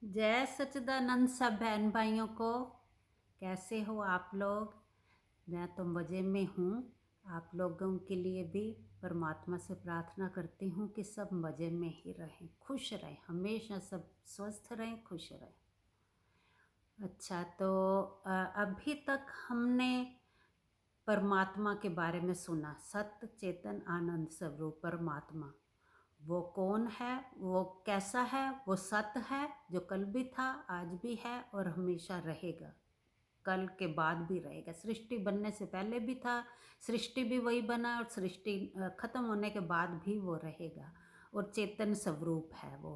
जय सच्चिदानंद सब बहन भाइयों को। कैसे हो आप लोग? मैं तो मज़े में हूँ। आप लोगों के लिए भी परमात्मा से प्रार्थना करती हूँ कि सब मज़े में ही रहें, खुश रहें, हमेशा सब स्वस्थ रहें, खुश रहें। अच्छा, तो अभी तक हमने परमात्मा के बारे में सुना। सत्य चेतन आनंद स्वरूप परमात्मा वो कौन है, वो कैसा है? वो सत्य है जो कल भी था, आज भी है और हमेशा रहेगा, कल के बाद भी रहेगा। सृष्टि बनने से पहले भी था, सृष्टि भी वही बना और सृष्टि खत्म होने के बाद भी वो रहेगा। और चेतन स्वरूप है वो।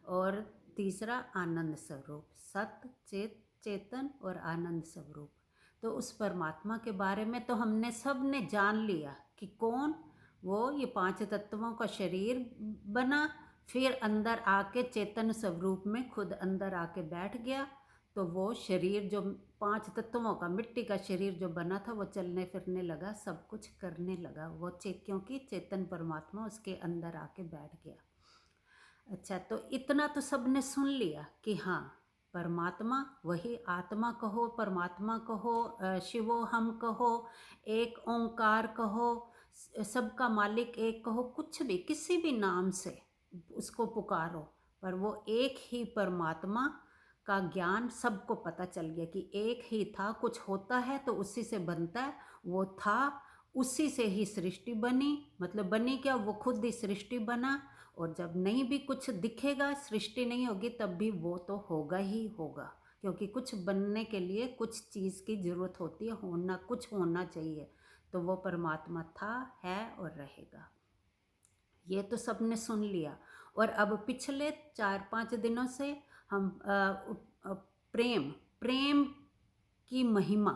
और तीसरा आनंद स्वरूप, सत्य चेतन और आनंद स्वरूप। तो उस परमात्मा के बारे में तो हमने सब ने जान लिया कि कौन वो, ये पांच तत्वों का शरीर बना, फिर अंदर आके चेतन स्वरूप में खुद अंदर आके बैठ गया। तो वो शरीर जो पांच तत्वों का मिट्टी का शरीर जो बना था वो चलने फिरने लगा, सब कुछ करने लगा वो क्योंकि चेतन परमात्मा उसके अंदर आके बैठ गया। अच्छा, तो इतना तो सबने सुन लिया कि हाँ, परमात्मा वही, आत्मा कहो, परमात्मा कहो, शिवो हम कहो, एक ओंकार कहो, सबका मालिक एक कहो, कुछ भी किसी भी नाम से उसको पुकारो, पर वो एक ही परमात्मा का ज्ञान सबको पता चल गया कि एक ही था। कुछ होता है तो उसी से बनता है, वो था, उसी से ही सृष्टि बनी। मतलब बनी क्या, वो खुद ही सृष्टि बना। और जब नहीं भी कुछ दिखेगा, सृष्टि नहीं होगी, तब भी वो तो होगा ही होगा, क्योंकि कुछ बनने के लिए कुछ चीज़ की ज़रूरत होती है, होना, कुछ होना चाहिए। तो वो परमात्मा था, है और रहेगा। ये तो सबने सुन लिया। और अब पिछले 4-5 दिनों से हम प्रेम प्रेम की महिमा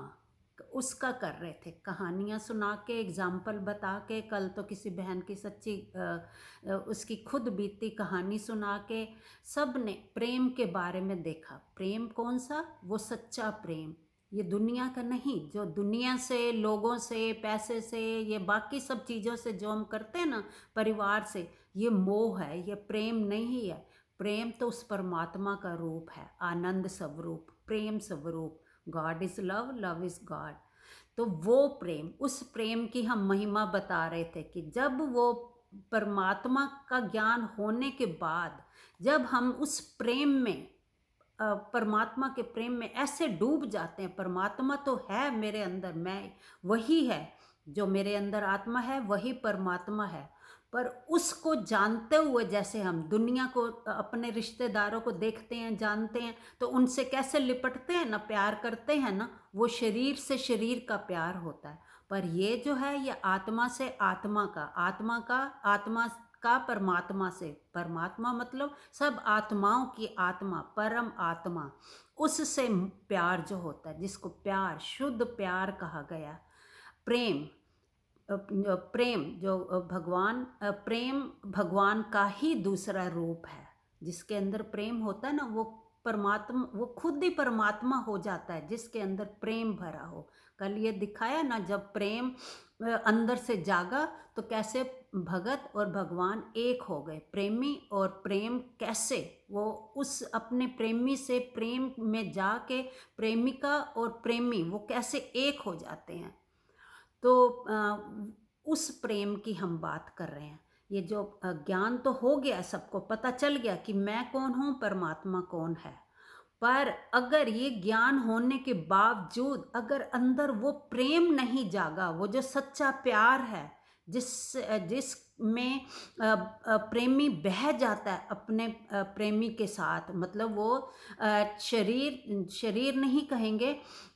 उसका कर रहे थे, कहानियाँ सुना के, एग्जाम्पल बता के। कल तो किसी बहन की सच्ची उसकी खुद बीती कहानी सुना के सब ने प्रेम के बारे में देखा। प्रेम कौन सा? वो सच्चा प्रेम, ये दुनिया का नहीं, जो दुनिया से, लोगों से, पैसे से, ये बाकी सब चीज़ों से जो हम करते हैं ना, परिवार से, ये मोह है, ये प्रेम नहीं है। प्रेम तो उस परमात्मा का रूप है, आनंद स्वरूप, प्रेम स्वरूप। God is love, love is God. तो वो प्रेम, उस प्रेम की हम महिमा बता रहे थे कि जब वो परमात्मा का ज्ञान होने के बाद, जब हम उस प्रेम में, परमात्मा के प्रेम में ऐसे डूब जाते हैं, परमात्मा तो है मेरे अंदर, मैं वही है, जो मेरे अंदर आत्मा है वही परमात्मा है। पर उसको जानते हुए, जैसे हम दुनिया को, अपने रिश्तेदारों को देखते हैं, जानते हैं, तो उनसे कैसे लिपटते हैं ना, प्यार करते हैं ना, वो शरीर से शरीर का प्यार होता है। पर ये जो है, ये आत्मा से आत्मा का, आत्मा का परमात्मा से, परमात्मा मतलब सब आत्माओं की आत्मा, परम आत्मा, उससे प्यार जो होता है, जिसको प्यार, शुद्ध प्यार कहा गया। प्रेम, प्रेम जो भगवान, प्रेम भगवान का ही दूसरा रूप है। जिसके अंदर प्रेम होता है ना, वो परमात्मा, वो खुद ही परमात्मा हो जाता है, जिसके अंदर प्रेम भरा हो। कल ये दिखाया ना, जब प्रेम अंदर से जागा तो कैसे भगत और भगवान एक हो गए। प्रेमी और प्रेम कैसे वो उस अपने प्रेमी से प्रेम में जाके, प्रेमिका और प्रेमी वो कैसे एक हो जाते हैं। तो उस प्रेम की हम बात कर रहे हैं। ये जो ज्ञान तो हो गया, सबको पता चल गया कि मैं कौन हूँ, परमात्मा कौन है। पर अगर ये ज्ञान होने के बावजूद अगर अंदर वो प्रेम नहीं जागा, वो जो सच्चा प्यार है, जिसमें प्रेमी बह जाता है अपने प्रेमी के साथ, मतलब वो शरीर शरीर नहीं कहेंगे,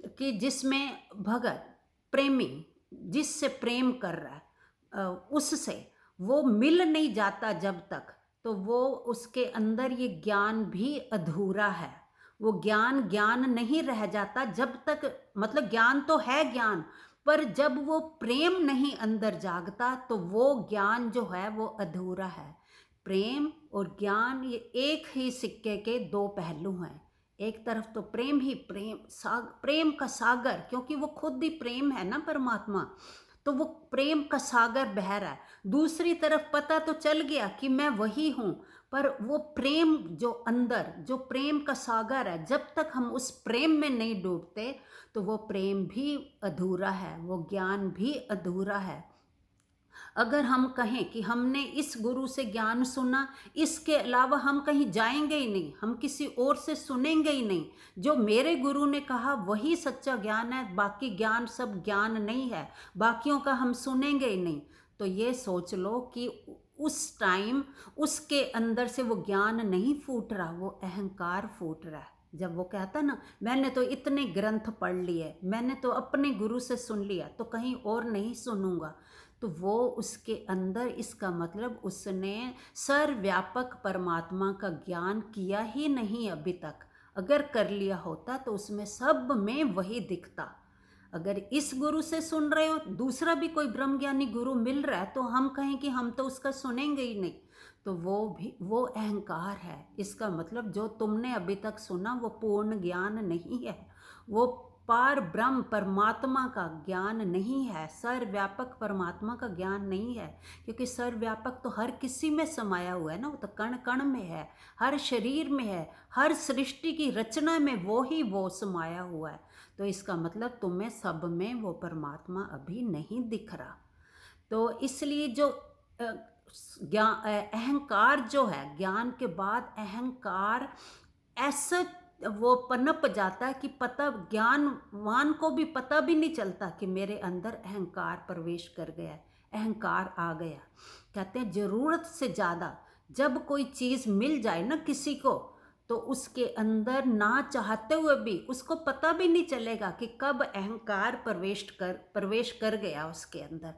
कि जिसमें भगत प्रेमी जिससे प्रेम कर रहा है, उससे वो मिल नहीं जाता जब तक, तो वो उसके अंदर ये ज्ञान भी अधूरा है। वो ज्ञान ज्ञान नहीं रह जाता जब तक, मतलब ज्ञान तो है ज्ञान, पर जब वो प्रेम नहीं अंदर जागता तो वो ज्ञान जो है वो अधूरा है। प्रेम और ज्ञान ये एक ही सिक्के के दो पहलू हैं। एक तरफ तो प्रेम ही प्रेम, प्रेम का सागर, क्योंकि वो खुद ही प्रेम है ना परमात्मा, तो वो प्रेम का सागर बह रहा है। दूसरी तरफ पता तो चल गया कि मैं वही हूँ, पर वो प्रेम जो अंदर, जो प्रेम का सागर है, जब तक हम उस प्रेम में नहीं डूबते तो वो प्रेम भी अधूरा है, वो ज्ञान भी अधूरा है। अगर हम कहें कि हमने इस गुरु से ज्ञान सुना, इसके अलावा हम कहीं जाएंगे ही नहीं, हम किसी और से सुनेंगे ही नहीं, जो मेरे गुरु ने कहा वही सच्चा ज्ञान है, बाकी ज्ञान सब ज्ञान नहीं है, बाकियों का हम सुनेंगे ही नहीं, तो ये सोच लो कि उस टाइम उसके अंदर से वो ज्ञान नहीं फूट रहा, वो अहंकार फूट रहा है। जब वो कहता ना, मैंने तो इतने ग्रंथ पढ़ लिए, मैंने तो अपने गुरु से सुन लिया, तो कहीं और नहीं सुनूंगा, तो वो उसके अंदर, इसका मतलब उसने सर्वव्यापक परमात्मा का ज्ञान किया ही नहीं अभी तक। अगर कर लिया होता तो उसमें सब में वही दिखता। अगर इस गुरु से सुन रहे हो, दूसरा भी कोई ब्रह्मज्ञानी गुरु मिल रहा है, तो हम कहें कि हम तो उसका सुनेंगे ही नहीं, तो वो अहंकार है। इसका मतलब जो तुमने अभी तक सुना वो पूर्ण ज्ञान नहीं है, वो पार ब्रह्म परमात्मा का ज्ञान नहीं है, सर्वव्यापक परमात्मा का ज्ञान नहीं है। क्योंकि सर्वव्यापक तो हर किसी में समाया हुआ है ना, वो तो कण कण में है, हर शरीर में है, हर सृष्टि की रचना में वो समाया हुआ है। तो इसका मतलब तुम्हें सब में वो परमात्मा अभी नहीं दिख रहा। तो इसलिए जो ज्ञान, अहंकार जो है, ज्ञान के बाद अहंकार ऐसा वो पनप जाता है कि पता, ज्ञानवान को भी पता भी नहीं चलता कि मेरे अंदर अहंकार प्रवेश कर गया है, अहंकार आ गया। कहते हैं ज़रूरत से ज़्यादा जब कोई चीज़ मिल जाए ना किसी को, तो उसके अंदर ना चाहते हुए भी उसको पता भी नहीं चलेगा कि कब अहंकार प्रवेश कर गया उसके अंदर।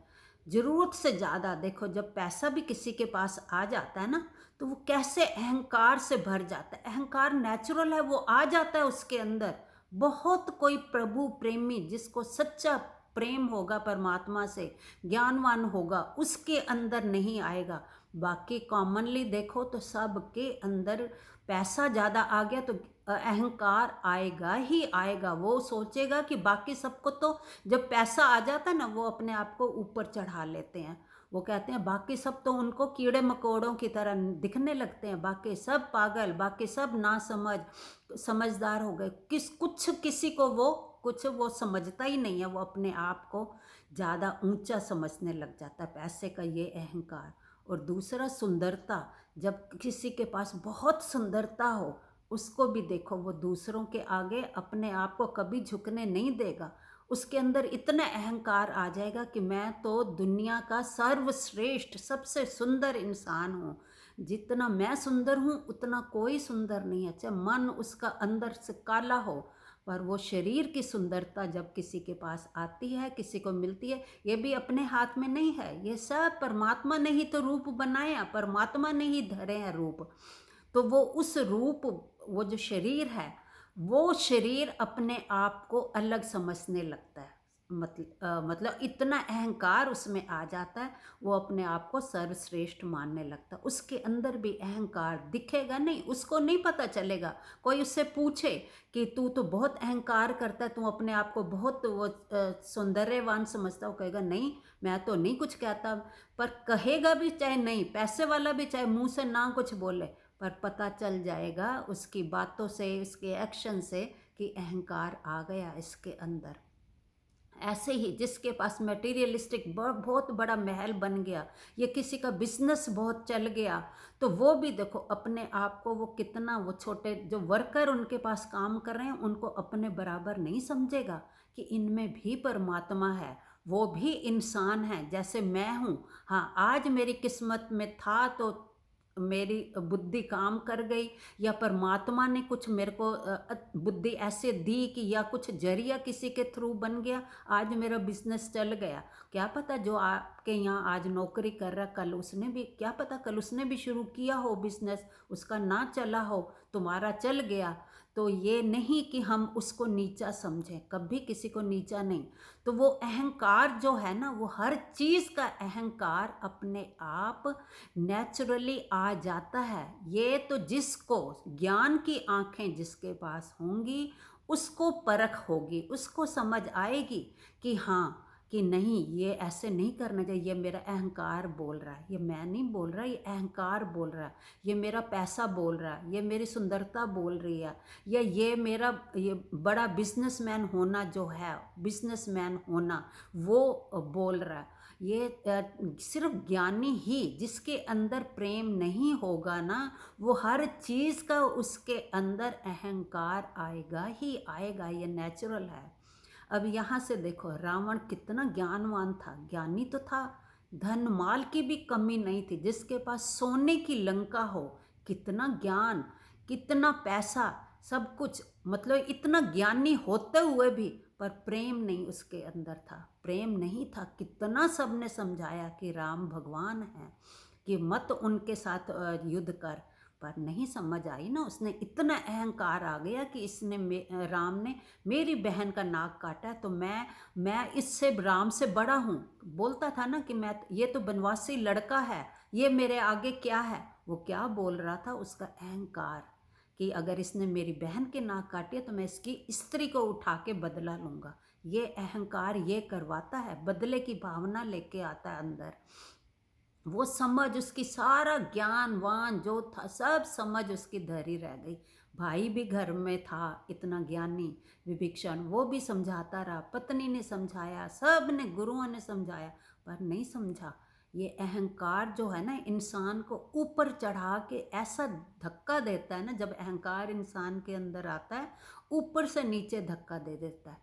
ज़रूरत से ज़्यादा देखो, जब पैसा भी किसी के पास आ जाता है ना, तो वो कैसे अहंकार से भर जाता है। अहंकार नेचुरल है, वो आ जाता है उसके अंदर। बहुत कोई प्रभु प्रेमी, जिसको सच्चा प्रेम होगा परमात्मा से, ज्ञानवान होगा, उसके अंदर नहीं आएगा। बाकी कॉमनली देखो तो सबके अंदर पैसा ज़्यादा आ गया तो अहंकार आएगा ही आएगा। वो सोचेगा कि बाकी सबको तो जब पैसा आ जाता है ना, वो अपने आप को ऊपर चढ़ा लेते हैं। वो कहते हैं बाकी सब तो उनको कीड़े मकोड़ों की तरह दिखने लगते हैं, बाकी सब पागल, बाकी सब ना समझदार हो गए। किसी को वो कुछ वो समझता ही नहीं है, वो अपने आप को ज़्यादा ऊंचा समझने लग जाता है, पैसे का ये अहंकार। और दूसरा सुंदरता, जब किसी के पास बहुत सुंदरता हो, उसको भी देखो, वो दूसरों के आगे अपने आप को कभी झुकने नहीं देगा। उसके अंदर इतना अहंकार आ जाएगा कि मैं तो दुनिया का सर्वश्रेष्ठ सबसे सुंदर इंसान हूँ, जितना मैं सुंदर हूँ उतना कोई सुंदर नहीं है। चाहे मन उसका अंदर से काला हो, पर वो शरीर की सुंदरता जब किसी के पास आती है, किसी को मिलती है, ये भी अपने हाथ में नहीं है, ये सब परमात्मा ने ही तो रूप बनाया, परमात्मा ने ही धरे हैं रूप। तो वो उस रूप, वो जो शरीर है, वो शरीर अपने आप को अलग समझने लगता है। मतलब इतना अहंकार उसमें आ जाता है, वो अपने आप को सर्वश्रेष्ठ मानने लगता है। उसके अंदर भी अहंकार दिखेगा नहीं, उसको नहीं पता चलेगा। कोई उससे पूछे कि तू तो बहुत अहंकार करता है, तू अपने आप को बहुत वो सौंदर्यवान समझता हो, कहेगा नहीं मैं तो नहीं कुछ कहता। पर कहेगा भी चाहे नहीं, पैसे वाला भी चाहे मुंह से ना कुछ बोले, पर पता चल जाएगा उसकी बातों से, उसके एक्शन से कि अहंकार आ गया इसके अंदर। ऐसे ही जिसके पास मटेरियलिस्टिक बहुत बड़ा महल बन गया, या किसी का बिजनेस बहुत चल गया, तो वो भी देखो अपने आप को वो कितना, वो छोटे जो वर्कर उनके पास काम कर रहे हैं उनको अपने बराबर नहीं समझेगा कि इनमें भी परमात्मा है, वो भी इंसान है जैसे मैं हूँ। हाँ, आज मेरी किस्मत में था तो मेरी बुद्धि काम कर गई, या परमात्मा ने कुछ मेरे को बुद्धि ऐसे दी कि, या कुछ जरिया किसी के थ्रू बन गया, आज मेरा बिजनेस चल गया। क्या पता जो आपके यहाँ आज नौकरी कर रहा, कल उसने भी, क्या पता कल उसने भी शुरू किया हो बिजनेस, उसका ना चला हो, तुम्हारा चल गया। तो ये नहीं कि हम उसको नीचा समझें, कभी किसी को नीचा नहीं। तो वो अहंकार जो है ना, वो हर चीज़ का अहंकार अपने आप नेचुरली आ जाता है। ये तो जिसको ज्ञान की आंखें जिसके पास होंगी, उसको परख होगी, उसको समझ आएगी कि हाँ, कि नहीं ये ऐसे नहीं करना चाहिए, ये मेरा अहंकार बोल रहा है, ये मैं नहीं बोल रहा, ये अहंकार बोल रहा है, ये मेरा पैसा बोल रहा है, ये मेरी सुंदरता बोल रही है, या ये मेरा ये बड़ा बिजनेसमैन होना जो है, बिजनेसमैन होना वो बोल रहा है। ये सिर्फ ज्ञानी ही, जिसके अंदर प्रेम नहीं होगा ना, वो हर चीज़ का उसके अंदर अहंकार आएगा ही आएगा, ये नेचुरल है। अब यहाँ से देखो रावण कितना ज्ञानवान था, ज्ञानी तो था, धन माल की भी कमी नहीं थी, जिसके पास सोने की लंका हो, कितना ज्ञान, कितना पैसा, सब कुछ, मतलब इतना ज्ञानी होते हुए भी पर प्रेम नहीं उसके अंदर था, प्रेम नहीं था। कितना सबने समझाया कि राम भगवान हैं, कि मत उनके साथ युद्ध कर, पर नहीं समझ आई ना, उसने इतना अहंकार आ गया कि राम ने मेरी बहन का नाक काटा है, तो मैं इससे राम से बड़ा हूँ। बोलता था ना कि मैं, ये तो बनवासी लड़का है, ये मेरे आगे क्या है। वो क्या बोल रहा था, उसका अहंकार, कि अगर इसने मेरी बहन के नाक काटी है तो मैं इसकी स्त्री को उठा के बदला लूँगा। ये अहंकार ये करवाता है, बदले की भावना लेके आता है अंदर। वो समझ, उसकी सारा ज्ञान वान जो था सब समझ उसकी धरी रह गई। भाई भी घर में था इतना ज्ञानी विभीषण, वो भी समझाता रहा, पत्नी ने समझाया, सब ने, गुरुओं ने समझाया, पर नहीं समझा। ये अहंकार जो है ना, इंसान को ऊपर चढ़ा के ऐसा धक्का देता है ना, जब अहंकार इंसान के अंदर आता है ऊपर से नीचे धक्का दे देता है,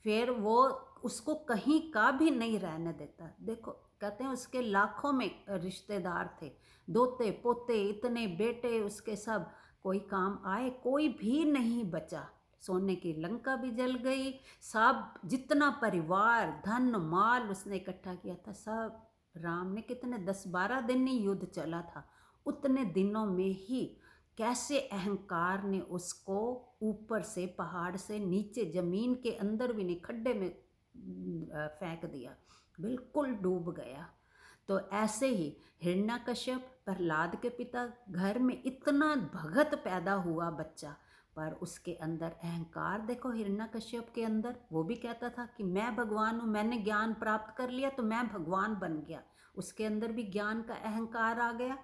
फिर वो उसको कहीं का भी नहीं रहने देता। देखो कहते हैं उसके लाखों में रिश्तेदार थे, दोते पोते, इतने बेटे उसके, सब कोई काम आए, कोई भी नहीं बचा। सोने की लंका भी जल गई, सब जितना परिवार धन माल उसने इकट्ठा किया था सब, राम ने कितने 10-12 दिन ही युद्ध चला था, उतने दिनों में ही कैसे अहंकार ने उसको ऊपर से पहाड़ से नीचे, जमीन के अंदर भी नहीं, खड्डे में फेंक दिया, बिल्कुल डूब गया। तो ऐसे ही हिरण्यकश्यप प्रहलाद के पिता, घर में इतना भगत पैदा हुआ बच्चा, पर उसके अंदर अहंकार देखो हिरण्यकश्यप के अंदर, वो भी कहता था कि मैं भगवान हूँ, मैंने ज्ञान प्राप्त कर लिया तो मैं भगवान बन गया। उसके अंदर भी ज्ञान का अहंकार आ गया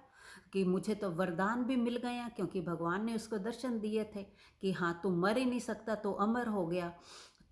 कि मुझे तो वरदान भी मिल गया, क्योंकि भगवान ने उसको दर्शन दिए थे कि हाँ तू मर ही नहीं सकता, तो अमर हो गया।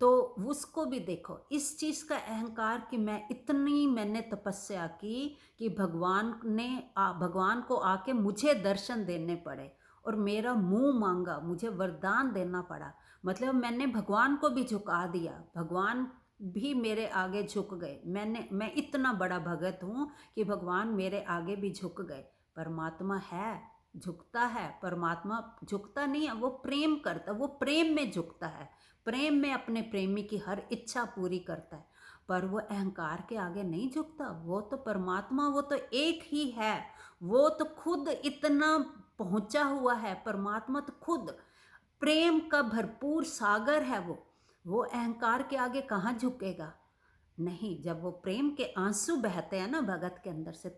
तो उसको भी देखो इस चीज़ का अहंकार कि मैंने तपस्या की कि भगवान को आके मुझे दर्शन देने पड़े, और मेरा मुंह मांगा, मुझे वरदान देना पड़ा, मतलब मैंने भगवान को भी झुका दिया, भगवान भी मेरे आगे झुक गए। मैं इतना बड़ा भगत हूँ कि भगवान मेरे आगे भी झुक गए। परमात्मा है, झुकता है, परमात्मा झुकता नहीं है, वो प्रेम करता, वो प्रेम में झुकता है, प्रेम में अपने प्रेमी की हर इच्छा पूरी करता है, पर वो अहंकार के आगे नहीं झुकता। वो तो परमात्मा, वो तो एक ही है, वो तो खुद इतना पहुंचा हुआ है, परमात्मा तो खुद प्रेम का भरपूर सागर है। वो अहंकार के आगे कहाँ झुकेगा, नहीं। जब वो प्रेम के आंसू बहते हैं ना भगत के अंदर से,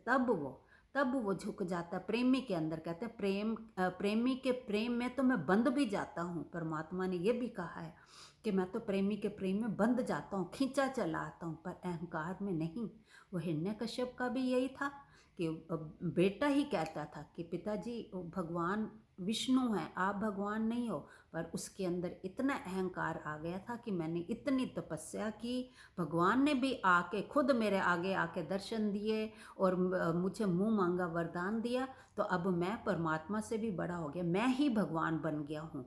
तब वो झुक जाता है प्रेमी के अंदर। कहते हैं प्रेमी के प्रेम में तो मैं बंध भी जाता हूँ, परमात्मा ने ये भी कहा है कि मैं तो प्रेमी के प्रेम में बंध जाता हूँ, खींचा चला आता हूँ, पर अहंकार में नहीं। वो हिरण्यकश्यप का भी यही था कि बेटा ही कहता था कि पिताजी भगवान विष्णु हैं, आप भगवान नहीं हो, पर उसके अंदर इतना अहंकार आ गया था कि मैंने इतनी तपस्या की, भगवान ने भी आके खुद मेरे आगे आके दर्शन दिए और मुझे मुंह मांगा वरदान दिया, तो अब मैं परमात्मा से भी बड़ा हो गया, मैं ही भगवान बन गया हूँ।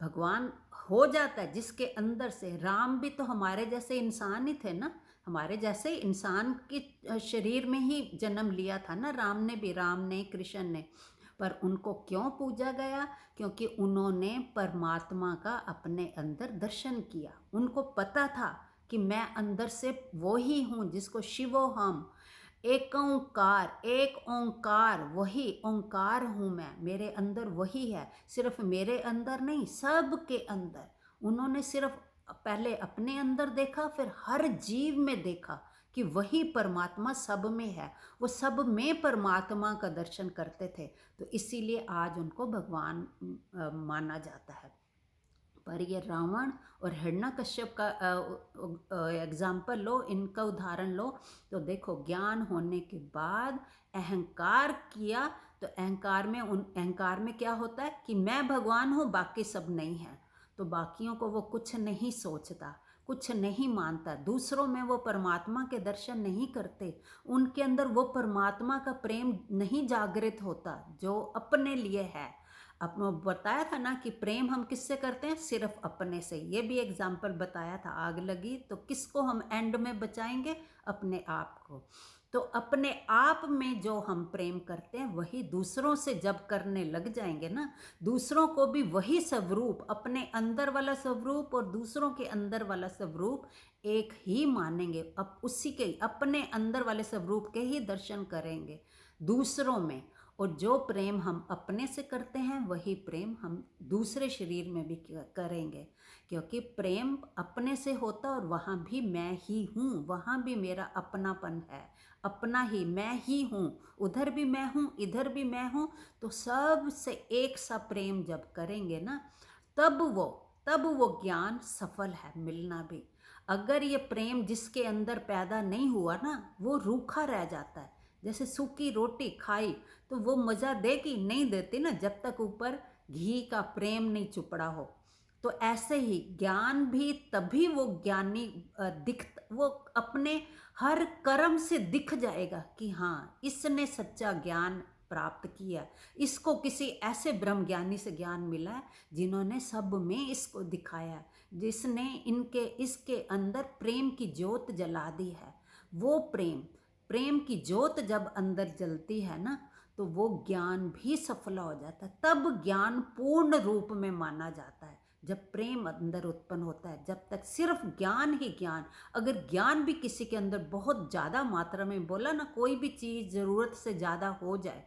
भगवान हो जाता है जिसके अंदर से। राम भी तो हमारे जैसे इंसान ही थे ना, हमारे जैसे इंसान के शरीर में ही जन्म लिया था ना राम ने कृष्ण ने, पर उनको क्यों पूजा गया, क्योंकि उन्होंने परमात्मा का अपने अंदर दर्शन किया। उनको पता था कि मैं अंदर से वो ही हूँ जिसको शिवो हम, एक ओंकार, वही ओंकार हूँ मैं, मेरे अंदर वही है, सिर्फ मेरे अंदर नहीं, सब के अंदर। उन्होंने सिर्फ पहले अपने अंदर देखा, फिर हर जीव में देखा कि वही परमात्मा सब में है, वो सब में परमात्मा का दर्शन करते थे, तो इसीलिए आज उनको भगवान माना जाता है। पर ये रावण और हिरण्यकश्यप का एग्जाम्पल लो, इनका उदाहरण लो, तो देखो ज्ञान होने के बाद अहंकार किया, तो अहंकार में क्या होता है कि मैं भगवान हूँ, बाकी सब नहीं है। तो बाकियों को वो कुछ नहीं सोचता, कुछ नहीं मानता, दूसरों में वो परमात्मा के दर्शन नहीं करते, उनके अंदर वो परमात्मा का प्रेम नहीं जागृत होता जो अपने लिए है। अब बताया था ना कि प्रेम हम किससे करते हैं, सिर्फ अपने से। ये भी एग्जाम्पल बताया था, आग लगी तो किसको हम एंड में बचाएंगे, अपने आप को। तो अपने आप में जो हम प्रेम करते हैं वही दूसरों से जब करने लग जाएंगे ना, दूसरों को भी वही स्वरूप, अपने अंदर वाला स्वरूप और दूसरों के अंदर वाला स्वरूप एक ही मानेंगे, अब उसी के अपने अंदर वाले स्वरूप के ही दर्शन करेंगे दूसरों में। और जो प्रेम हम अपने से करते हैं वही प्रेम हम दूसरे शरीर में भी करेंगे, क्योंकि प्रेम अपने से होता और वहाँ भी मैं ही हूँ, वहाँ भी मेरा अपनापन है, अपना ही मैं ही हूँ, उधर भी मैं हूँ, इधर भी मैं हूँ। तो सब से एक सा प्रेम जब करेंगे ना, तब वो ज्ञान सफल है मिलना भी। अगर ये प्रेम जिसके अंदर पैदा नहीं हुआ ना, वो रूखा रह जाता है। जैसे सूखी रोटी खाई तो वो मज़ा देगी, नहीं देती ना जब तक ऊपर घी का प्रेम नहीं चुपड़ा हो। तो ऐसे ही ज्ञान भी तभी वो ज्ञानी वो अपने हर कर्म से दिख जाएगा कि हाँ इसने सच्चा ज्ञान प्राप्त किया, इसको किसी ऐसे ब्रह्म ज्ञानी से ज्ञान मिला है जिन्होंने सब में इसको दिखाया, जिसने इसके अंदर प्रेम की ज्योत जला दी है। वो प्रेम की ज्योत जब अंदर जलती है ना, तो वो ज्ञान भी सफल हो जाता है। तब ज्ञान पूर्ण रूप में माना जाता है, जब प्रेम अंदर उत्पन्न होता है। जब तक सिर्फ ज्ञान ही ज्ञान, अगर ज्ञान भी किसी के अंदर बहुत ज़्यादा मात्रा में, बोला ना कोई भी चीज़ ज़रूरत से ज़्यादा हो जाए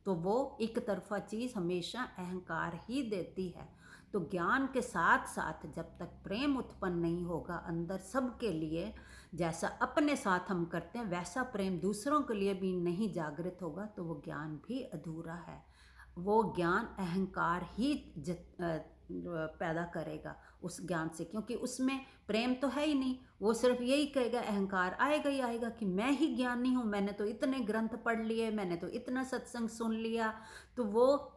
तो वो एक तरफा चीज़ हमेशा अहंकार ही देती है। तो ज्ञान के साथ साथ जब तक प्रेम उत्पन्न नहीं होगा अंदर सबके लिए, जैसा अपने साथ हम करते हैं वैसा प्रेम दूसरों के लिए भी नहीं जागृत होगा, तो वो ज्ञान भी अधूरा है। वो ज्ञान अहंकार ही पैदा करेगा उस ज्ञान से, क्योंकि उसमें प्रेम तो है ही नहीं। वो सिर्फ यही कहेगा, अहंकार आएगा ही आएगा कि मैं ही ज्ञानी हूँ, मैंने तो इतने ग्रंथ पढ़ लिए, मैंने तो इतना सत्संग सुन लिया। तो वो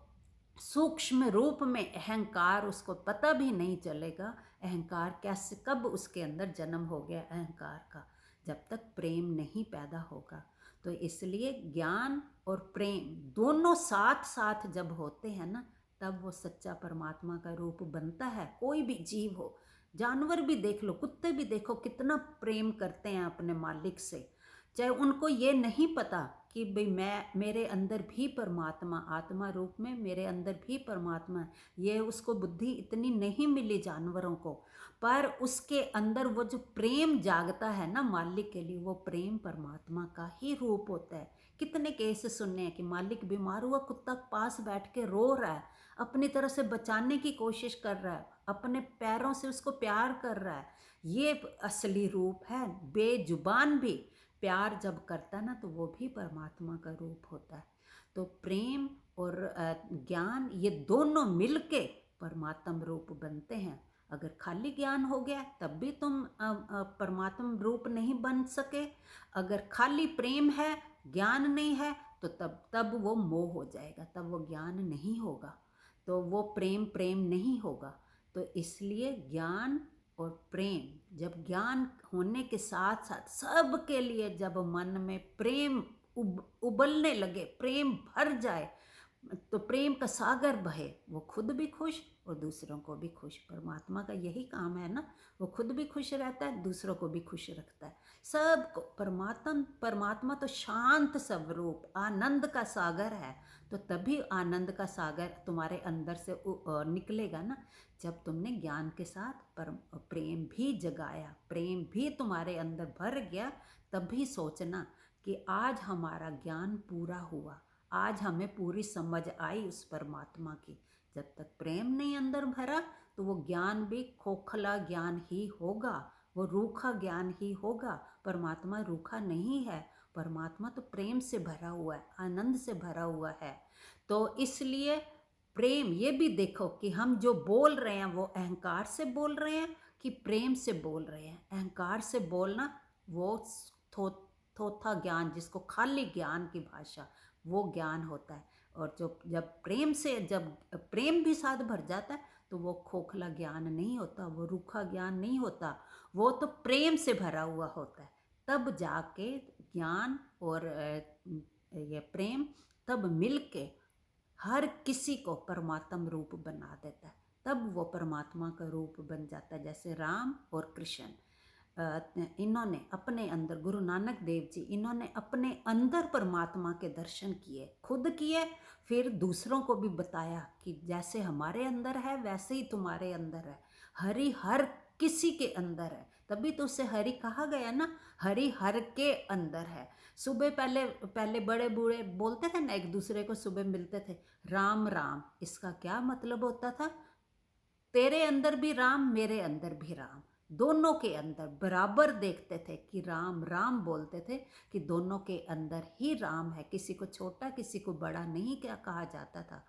सूक्ष्म रूप में अहंकार, उसको पता भी नहीं चलेगा अहंकार कैसे, कब उसके अंदर जन्म हो गया अहंकार का, जब तक प्रेम नहीं पैदा होगा। तो इसलिए ज्ञान और प्रेम दोनों साथ साथ जब होते हैं ना, तब वो सच्चा परमात्मा का रूप बनता है। कोई भी जीव हो, जानवर भी देख लो, कुत्ते भी देखो कितना प्रेम करते हैं अपने मालिक से, चाहे उनको ये नहीं पता कि भाई मेरे अंदर भी परमात्मा, आत्मा रूप में मेरे अंदर भी परमात्मा है। ये उसको बुद्धि इतनी नहीं मिली जानवरों को, पर उसके अंदर वो जो प्रेम जागता है ना मालिक के लिए, वो प्रेम परमात्मा का ही रूप होता है। कितने केस सुनने हैं कि मालिक बीमार हुआ, कुत्ता पास बैठ के रो रहा है, अपनी तरह से बचाने की कोशिश कर रहा है, अपने पैरों से उसको प्यार कर रहा है। ये असली रूप है। बेजुबान भी प्यार जब करता है ना, तो वो भी परमात्मा का रूप होता है। तो प्रेम और ज्ञान, ये दोनों मिलके परमात्म रूप बनते हैं। अगर खाली ज्ञान हो गया तब भी तुम परमात्म रूप नहीं बन सके। अगर खाली प्रेम है, ज्ञान नहीं है, तो तब वो मोह हो जाएगा, तब वो ज्ञान नहीं होगा, तो वो प्रेम प्रेम नहीं होगा। तो इसलिए ज्ञान और प्रेम, जब ज्ञान होने के साथ साथ सबके लिए जब मन में प्रेम उबलने लगे, प्रेम भर जाए, तो प्रेम का सागर बहे, वो खुद भी खुश और दूसरों को भी खुश। परमात्मा का यही काम है ना, वो खुद भी खुश रहता है, दूसरों को भी खुश रखता है, सबको। परमात्मा तो शांत स्वरूप आनंद का सागर है। तो तभी आनंद का सागर तुम्हारे अंदर से निकलेगा ना, जब तुमने ज्ञान के साथ प्रेम भी जगाया, प्रेम भी तुम्हारे अंदर भर गया। तभी सोचना कि आज हमारा ज्ञान पूरा हुआ, आज हमें पूरी समझ आई उस परमात्मा की। जब तक प्रेम नहीं अंदर भरा, तो वो ज्ञान भी खोखला ज्ञान ही होगा, वो रूखा ज्ञान ही होगा। परमात्मा रूखा नहीं है, परमात्मा तो प्रेम से भरा हुआ है, आनंद से भरा हुआ है। तो इसलिए प्रेम, ये भी देखो कि हम जो बोल रहे हैं वो अहंकार से बोल रहे हैं कि प्रेम से बोल रहे हैं। अहंकार से बोलना वो थो थोथा ज्ञान, जिसको खाली ज्ञान की भाषा, वो ज्ञान होता है। और जो जब प्रेम से, जब प्रेम भी साथ भर जाता है तो वो खोखला ज्ञान नहीं होता, वो रूखा ज्ञान नहीं होता, वो तो प्रेम से भरा हुआ होता है। तब जाके ज्ञान और ये प्रेम तब मिलके हर किसी को परमात्म रूप बना देता है। तब वो परमात्मा का रूप बन जाता है। जैसे राम और कृष्ण, इन्होंने अपने अंदर, गुरु नानक देव जी, इन्होंने अपने अंदर परमात्मा के दर्शन किए, खुद किए, फिर दूसरों को भी बताया कि जैसे हमारे अंदर है वैसे ही तुम्हारे अंदर है। हरि हर किसी के अंदर है, तभी तो उसे हरि कहा गया ना, हरि हर के अंदर है। सुबह पहले पहले बड़े बूढ़े बोलते थे ना, एक दूसरे को सुबह मिलते थे, राम राम। इसका क्या मतलब होता था? तेरे अंदर भी राम, मेरे अंदर भी राम, दोनों के अंदर बराबर देखते थे कि राम राम बोलते थे कि दोनों के अंदर ही राम है। किसी को छोटा किसी को बड़ा नहीं क्या कहा जाता था।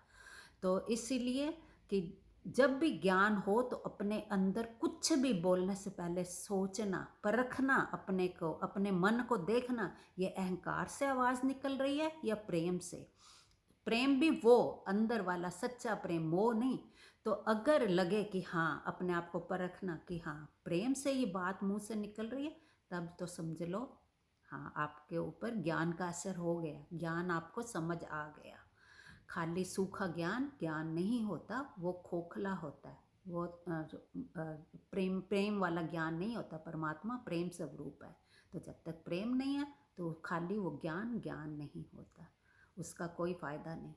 तो इसीलिए कि जब भी ज्ञान हो तो अपने अंदर कुछ भी बोलने से पहले सोचना, परखना, अपने को, अपने मन को देखना, ये अहंकार से आवाज़ निकल रही है या प्रेम से। प्रेम भी वो अंदर वाला सच्चा प्रेम, वो नहीं। तो अगर लगे कि हाँ, अपने आप को परखना कि हाँ प्रेम से ये बात मुंह से निकल रही है, तब तो समझ लो हाँ आपके ऊपर ज्ञान का असर हो गया, ज्ञान आपको समझ आ गया। खाली सूखा ज्ञान ज्ञान नहीं होता, वो खोखला होता है। वो प्रेम प्रेम वाला ज्ञान नहीं होता। परमात्मा प्रेम स्वरूप है। तो जब तक प्रेम नहीं है तो खाली वो ज्ञान ज्ञान नहीं होता, उसका कोई फ़ायदा नहीं।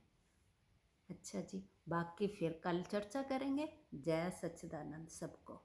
अच्छा जी, बाकी फिर कल चर्चा करेंगे। जय सच्चिदानंद सबको।